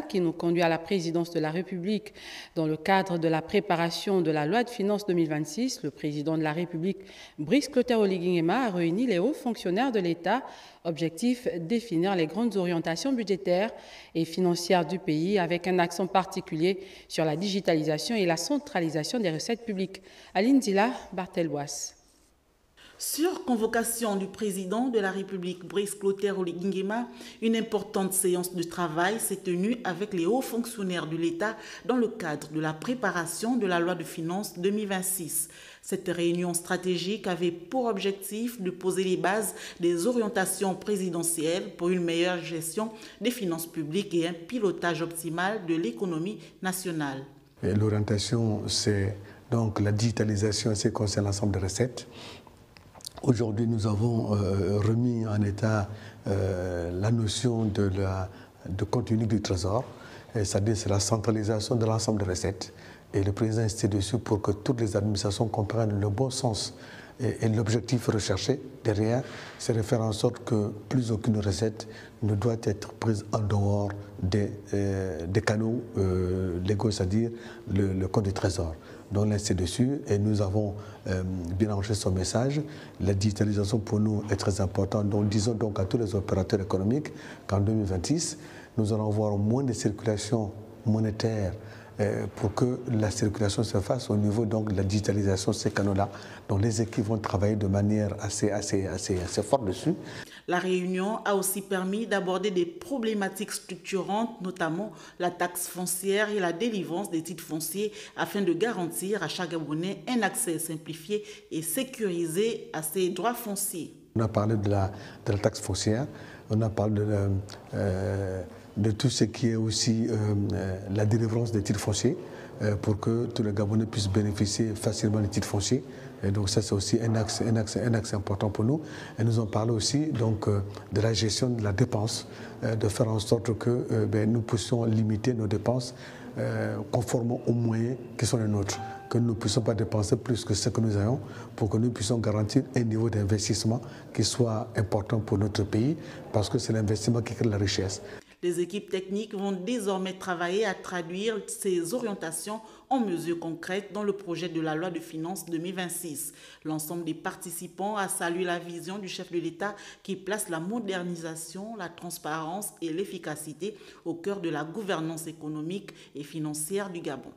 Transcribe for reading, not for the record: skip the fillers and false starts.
initial qui nous conduit à la présidence de la République. Dans le cadre de la préparation de la loi de finances 2026, le président de la République, Brice Clotaire Oligui Nguema, a réuni les hauts fonctionnaires de l'État. Objectif, définir les grandes orientations budgétaires et financières du pays avec un accent particulier sur la digitalisation et la centralisation des recettes publiques. Aline Dila, Barthelbois. Sur convocation du président de la République, Brice Clotaire Oligui Nguema, une importante séance de travail s'est tenue avec les hauts fonctionnaires de l'État dans le cadre de la préparation de la loi de finances 2026. Cette réunion stratégique avait pour objectif de poser les bases des orientations présidentielles pour une meilleure gestion des finances publiques et un pilotage optimal de l'économie nationale. L'orientation, c'est donc la digitalisation et c'est concerne l'ensemble des recettes. Aujourd'hui, nous avons remis en état la notion de compte unique du Trésor, c'est-à-dire c'est la centralisation de l'ensemble des recettes. Et le président insiste dessus pour que toutes les administrations comprennent le bon sens et l'objectif recherché derrière, c'est de faire en sorte que plus aucune recette ne doit être prise en dehors des canaux légaux, c'est-à-dire le compte du Trésor. Donc là, c'est dessus et nous avons bien enregistré son message. La digitalisation pour nous est très importante. Donc disons donc à tous les opérateurs économiques qu'en 2026, nous allons avoir moins de circulation monétaire pour que la circulation se fasse au niveau donc, de la digitalisation de ces canaux-là. Donc les équipes vont travailler de manière assez forte dessus. La réunion a aussi permis d'aborder des problématiques structurantes, notamment la taxe foncière et la délivrance des titres fonciers afin de garantir à chaque Gabonais un accès simplifié et sécurisé à ses droits fonciers. On a parlé de la taxe foncière, on a parlé de tout ce qui est aussi la délivrance des titres fonciers pour que tous les Gabonais puissent bénéficier facilement des titres fonciers. Et donc ça, c'est aussi un axe important pour nous. Et nous en parlons aussi donc, de la gestion de la dépense, de faire en sorte que nous puissions limiter nos dépenses conformément aux moyens qui sont les nôtres, que nous ne puissions pas dépenser plus que ce que nous avons pour que nous puissions garantir un niveau d'investissement qui soit important pour notre pays, parce que c'est l'investissement qui crée la richesse. Les équipes techniques vont désormais travailler à traduire ces orientations en mesures concrètes dans le projet de la loi de finances 2026. L'ensemble des participants a salué la vision du chef de l'État qui place la modernisation, la transparence et l'efficacité au cœur de la gouvernance économique et financière du Gabon.